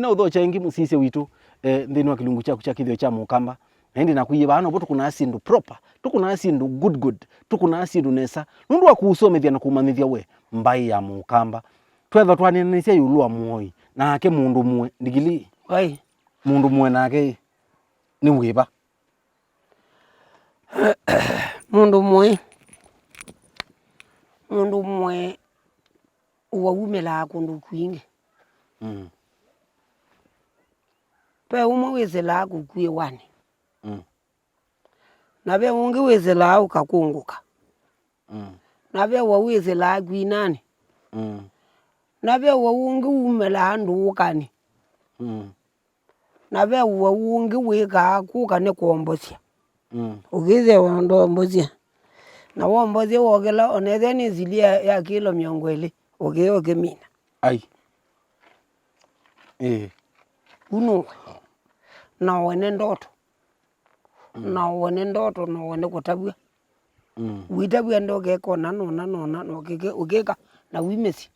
na udho chengi musise witu ndini wa kilungu cha Kithio cha mukamba ndi nakuyiba ano boto kuna asindu proper tukuna asindu good tukuna asindu nesa nundu wa kuusomethia na kumanithia we mbai ya mukamba twetha twaninisia yulua Muoi nake mundu mwe ndigili ai mundu mwe nake ni wiba mundu mwe uwaumela kundu kwingi pe umwe wizela kukuye wani nabe ungi wizela ukakunguka nabe wawizela gwinani nabe wawungi umela ndukani nabe wawungi wika kuka ne kuombosia ugize wondombosia na wombosia wogela onetheni zilia ya kilo miongwele oge mina ai uno na wene ndoto na wene kutabua witabua ndoge kona nona no ogeka na wimesi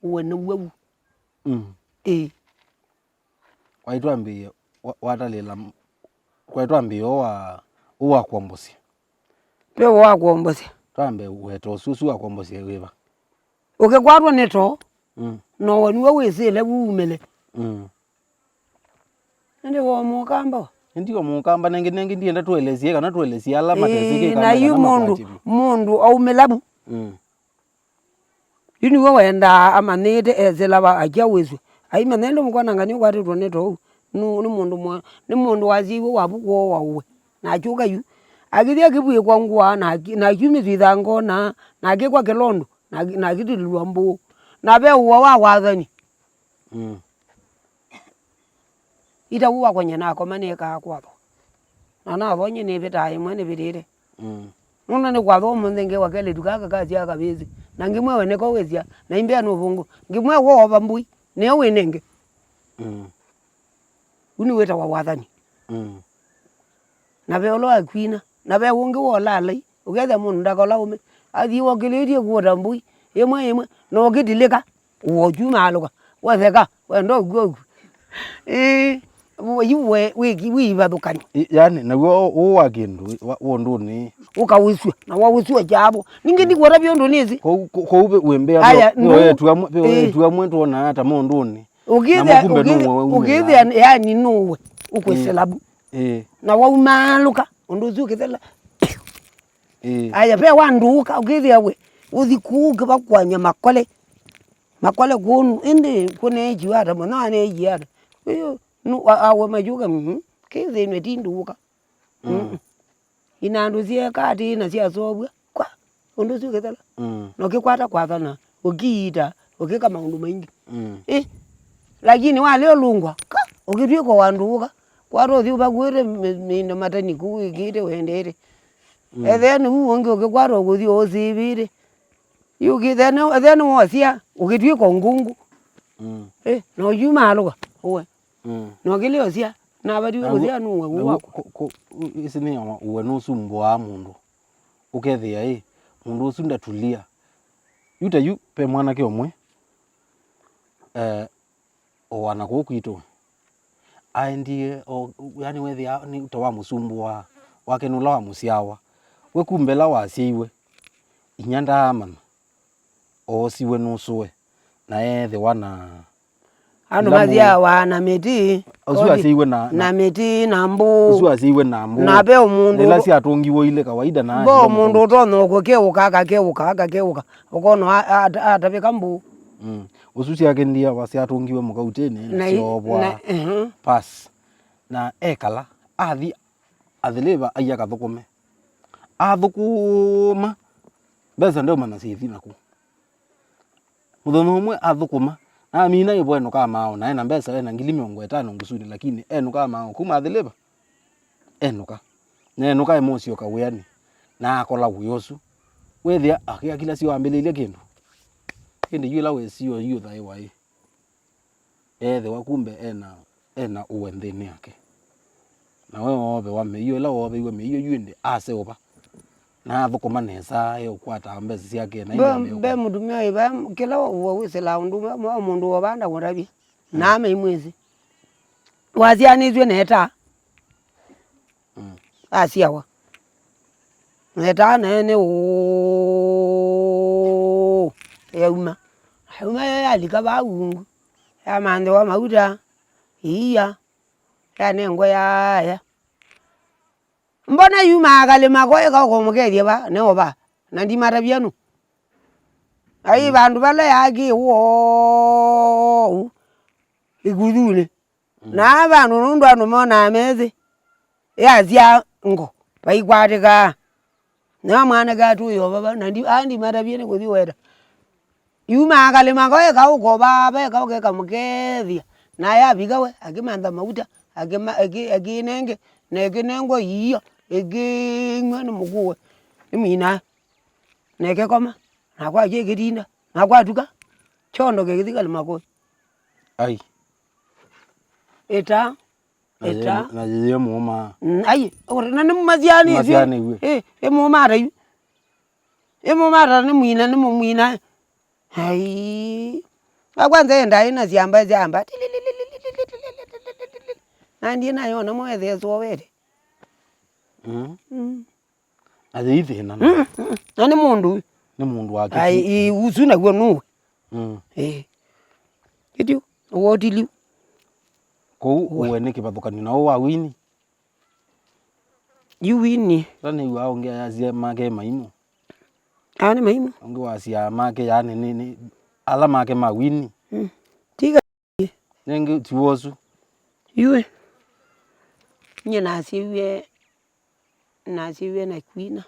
wene wewu waitwambie watalela kwaitwambie wa kuombosia pe wa kuombosia twambe weto susu wa kuombosia wiba ukekwarwa neto no waniwe wezele wuumele ndi wo mukamba ndiyo mukamba nengi ndienda tuelezie kana tuelezie alama tezike kana na yu mundu aumelabu yini wo wenda amanete ezela ba ajawezwe ai manendo mukwana ngani kwati toneto ni mundu waziwe wabuko wawe na chuka yu agithia kibuye kwa ngwa na kimi thithango na gikwa kilondo na gitilwa mbu na be wa wathani ita uwa kwenye nako maneka kwatho na bonye ne beta imwe ne birire nuna ne kwatho munthenge wakele dukaka kazi akabezi na ngimwe wene ko wezia na imbea no bungu ngimwe wo oba mbui ne wenenge uni weta wa wathani na be olo akwina na be wonge wo lalai ugethe mundu ndakola ume athi wokelerie kuota mbui yemwe no gidilika wo juma aluka watheka wendo gwo yiwe Kivathukany'O yani nawo uwa kindu wonduni ukawiswa na wawiswa jabo ningi ndikwara byondo nizi ko ube wembea wetu amwetu ona hata monduni ugithi yani nuwe ukweselabu na waumaluka unduzi ukithela aya pe wanduka ugithi awe uthikuke bakwanya makole kunu indi kune jiwata mwana ne jiwata iyo nu awe majuka kithi ne tinduka inanduzie kati na cia sobwa kwa unduzi ukithela no kikwata kwathana ukiita ukika maundu maingi lakini wale olungwa ukithie kwa wanduka kwaro thi ubagwire mindo matani kuwikite wendere then uonge ukikwaro guthi osibire then wosia ukithie kwa ngungu no yuma aluka uwe no kiliosia na badi uthia nuwe uwa isi ni uwe nusumbo wa mundu ukethia mundu usunda tulia yuta yu pe mwana ke omwe owana kukwito aendie yani wethia ni utawa musumbo wake nula wa musiawa we kumbela wasiiwe inyanda amana osiwe nusuwe na ethe wana anu mazia wana meti usiwe na meti na mbu usiwe na mbu na be umundu ela si atongiwo ile kawaida na bo mundu utono kukeuka ukono atapika mbu ususi yake ndia wasi atongiwe mukauteni siobwa pass na ekala atheleva ayaka thukuma athukuma beza ndio mana sithi naku muthono umwe athukuma na mina ibweno kama ao na mbesa wena 50 ngusuni lakini kama ao kuma atheleva enuka emosio kawiyani na akola guyosu wethia akia kila sio ambelelia kindu kindi yula wesio yu thai wai ethe wakumbe ena uwendeni yake na wewe obe wameyo la obe iwe meyo yende ase oba na thukuma nesa yo kwata mbezi ciake na ile be mudumia iba kila wo wisela nduma mundu wabanda ngorabi na me imwezi wasianizwe neta asiawa neta nene o yauma ya alika baungu ya mande wa mauta iya ya nengo ya mbona yuma akale makoye ka ko mukerie ba ne oba na ndi mara bianu ai bandu bale yaki wo igudule na bandu nundwa no mona meze ya zia ngo baikwate ka na mwana ga tu yo baba na ndi andi mara biene ko diwera yuma akale makoye ka ko baba ka ke ka mukerie na ya bigawe akimanda mauta akinenge nekinengo yiyo eking'wana mukuwe imina neke koma nakwa je gedinda nakwa tuka chondo ke gidikal makoye ai eta na je muma ai ora na maziani muma ra muma ra ni muina ai akwanza enda ina ziamba nandi na yona mwethe zowete azithi na ni mundu wake ai usuna gwo nuwe Kithio wotili ko uwe ni Kivathukany'O na wa wini you wini rani wa onge azia make maimo ani maimo onge wasia make yani ni ala make ma wini tiga nenge tiwosu yue nye nasiwe na kwina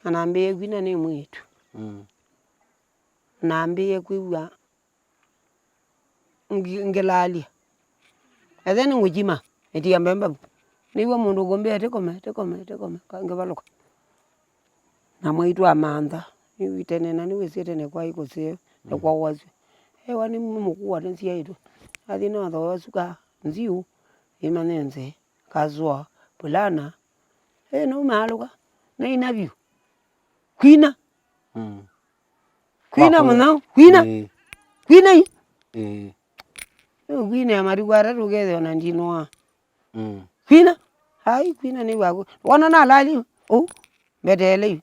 anambie kwina ni mwitu nambie kwiwa ngelalia adeni ngujima eti ambemba niwe mundu gombe tekome kangebaluka na mwitu amanda niwitene na niwe sietene kwa iko sio na kwa wazi wani mukuwa nsi yetu athi no tho suka nziu imanenze kazwa bulana no maluka na inavyu kwina mwana kwina kwina ya marigwara rugethe ona ndinoa kwina hai kwina ni wago wana na lali bedele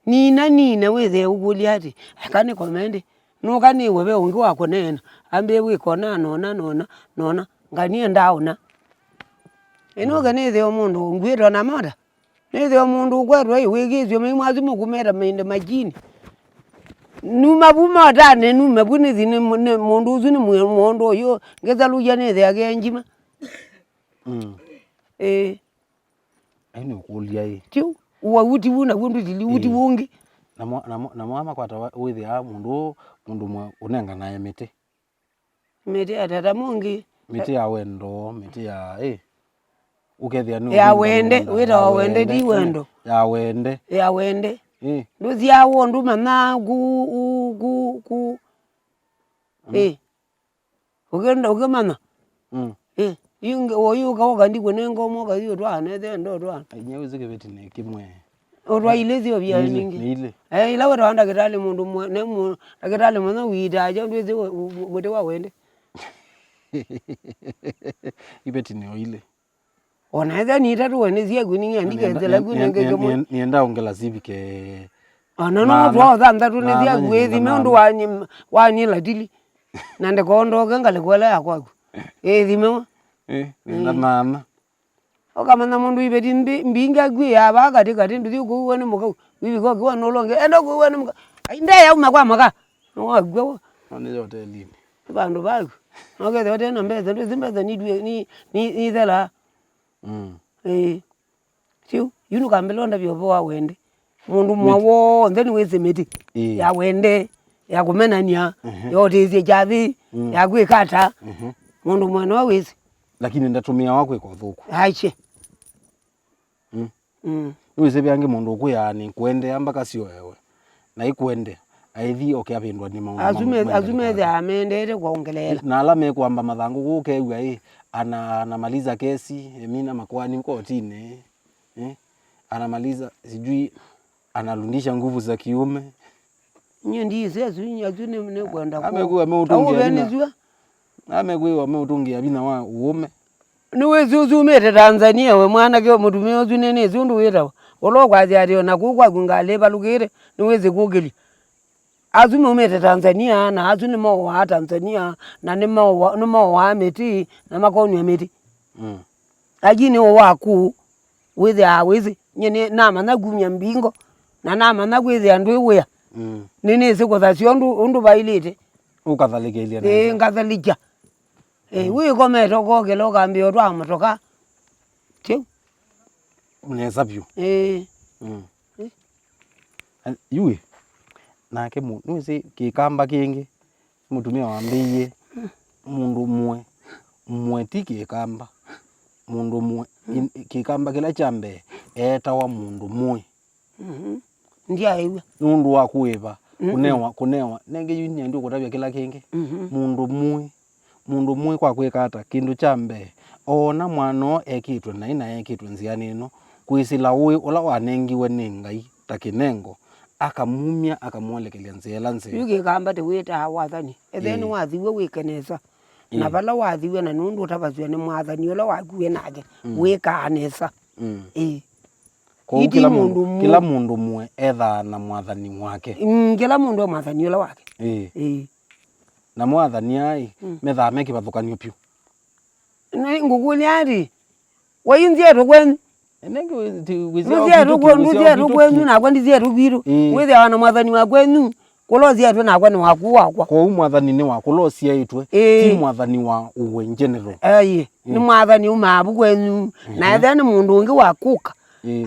nina wethe uguliati akane komende no kani wewe ungi wako nena ambe wikona nona ngani ndaona eno gane the omundu ngwira na mara ne the omundu gwerwa iwigizwe mimwazi mukumera minde majini numa buma dane numa buni zine mundu uzuni mundu yo ngeza luja ne the agenjima aini ukulia tiu uwa uti buna bundu dili uti bungi na mama kwata withia mundu mwe unenga naye miti atata mungi miti ya wendo miti ya ukethia ni ya wende wira wa wende di wendo ya wende nduzi ya wondu mana gu ukemana yunge oyuka wakandi kwenengo moka hiyo twana thendo twana nyewe zikebeti ne kimwe orwa ile zio bya ningi ila wera anda kitali mundu ne kitali mwana wida je ndweze wote wa wende ibeti ne ile ona ida ni tatu wene zia guningi andike zela gunenge mo nienda ongela zibike no twa thanda tu ne zia gwezi mundu wanyi ladili nande kondo gangale kwela yakwa thime nenda nana okamana mundu ibeti mbinga gwi aba kati nduthi kuwone muka wibiko kwa nolonge endo kuwone muka inde ya umakwa maka no agwe one yote lini bandu bagu oke yote na mbeza ndu zimbeza ni thela tiu yunu kambelonda byobo wa wende mundu mwawo then weze meti ya wende ya kumenania yote zi javi ya gwikata mundu mwana wa weze lakini ndatumia wako iko thuku aiche Uise byange mundu ukuyani kwende ambaka sio wewe na ikwende aithi okiapindwa ni maundu azume the amendere kuongelela na alame kwamba mathangu gukeugwa anamaliza kesi Emina makwani kotini anamaliza sijui analundisha nguvu za kiume nye ndize azuni ne kwenda amekuwa ameutungea amekwiwa mutungia bina wa uume niwe zuzumete Tanzania we mwana ke mutumio zunene zundu weta olo kwazi ario na kukwa kungale balugire niweze kugili azume umete Tanzania na azuni mo wa Tanzania na ni mo wa meti na makoni meti lakini waku weze aweze nyene nama na gumya mbingo na nama na kweze andwe nene ziko za siondu bailite ukathalikelia ngathalija we kometo kokelo kambio twa motoka tio uneza byo yue nake nuzi kikamba kingi mutumia wambiye mundu mwe tikikamba mundu mwe kikamba kila chambe etawa mundu mwe ndia iwe nundu wa kuiva kunewa nenge yuni ndio kutabia kila kingi mundu mwe kwa kwikata kindu chambe ona mwano ekitwe na ina ekitwe nziani no kwisila uwe ola wanengiwe ningai takinengo akamumia akamuolekelia nzela nze yuge kamba te weta wathani then wathiwe wikenesa na bala wathiwe na nundu utabazwe ni mwathani ola wakuwe nake wikanesa ko kila mundu mwe etha na mwathani wake kila mundu mwathani ola wake na mwathani ai methame Kivathukany'O pyu nguguli ari wayinzie rogwen nenge wizia kwenu na kwandi zia rubiru wethe wana mwathani wa kwenu kulozia tu na kwani waku wakwa ko mwathani ni wa kulosia itwe ti mwathani wa uwe general ni mwathani umabu kwenu na then mundu ungi wakuka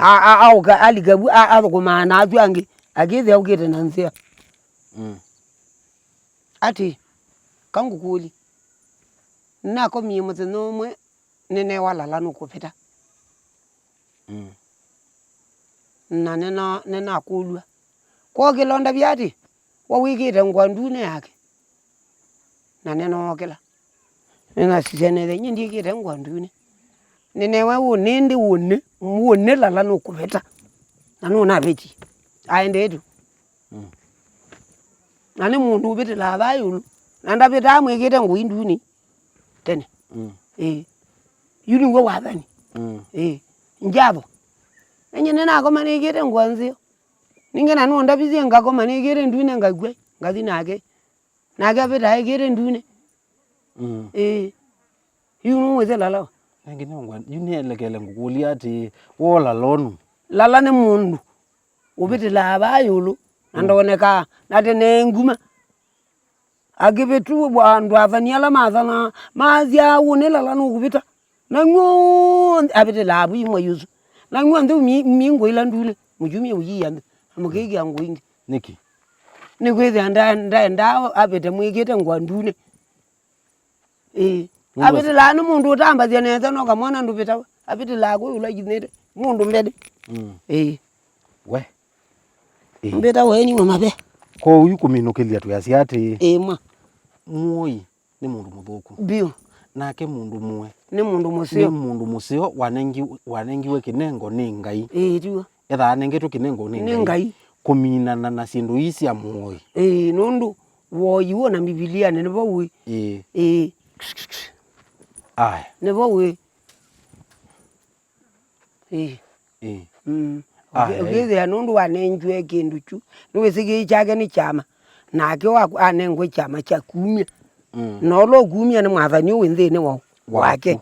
au aligabu athukuma atu angi agithe augite na nzia ati kangukuli nako miyemuthe nomwe nene walala nukupita na nena kulwa kwa kilonda byati wawikite ngwandune yake na neno okela nena sisenele nyindikite ngwandune nenewe unindi une lala nukupita na nuna bechi aende etu nani mundu ubiti la bayulu nanda bita amwikite nguinduni tene yuli ngo wathani njabo enye nena ko manikite ngwanzio ningena nunda bizie ngako manikite ndune ngagwe ngathi nake bita ikite ndune yunu weze lala ngine ngwan yuni elekele ngukuli ati wola lonu lala ne mundu ubiti la bayulu nandoneka nate nenguma agibetu bwandu athani ala mathana mazia une lala nukubita na ngo abiti labu imwe yuzu na ngo ndu mingo ila ndule mujumie uyiyande amukegi yangu ingi niki nikwezi nda abete mwikite ngwandune abiti lanu mundu utamba zianeza no kamwana ndupita abiti lagu ula jinete mundu mbede we mbeta weni mamabe ko uyu kuminukilia tu yasiati mwa Muoi ni mundu muthuku bio nake mundu mwe ni mundu musio wanengiwe kinengo ni ngai tiwa etha anengetu kinengo ni ngai kuminana na sindu isi ya Muoi nundu woyiwo na Biblia ne bo we ai ne bo we ogeze nundu wanenjwe kindu chu niwesige chake ni chama nake anengwe chama cha kumia nolo kumia ni mwathani wenzene wake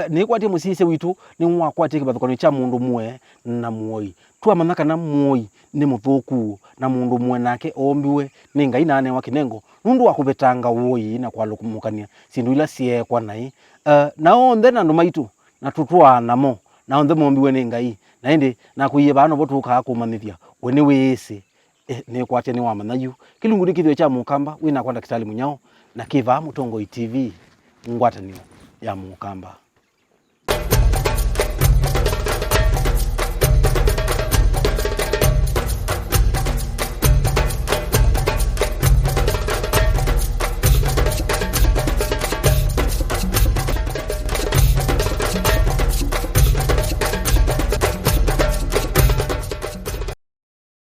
ni kwati musise witu ni mwakwati Kivathukany'O cha mundu mwe na Muoi twamanya kana Muoi ni muthuku na mundu mwe nake ombiwe ni ngai nane wa kinengo nundu wakubetanga woi na kwalukumukania sindu ila siekwa nai na onthe na ndumaitu na tutwa namo na onthe mombiwe ni ngai na indi na kuiye bano botuka kumanithia we ni wisi ni kwate ni wamanyayu kilungu ni Kithio cha Mukamba wina kwanda kitali munyao na Kiva Mutongoi TV ngwatanio ya Mukamba.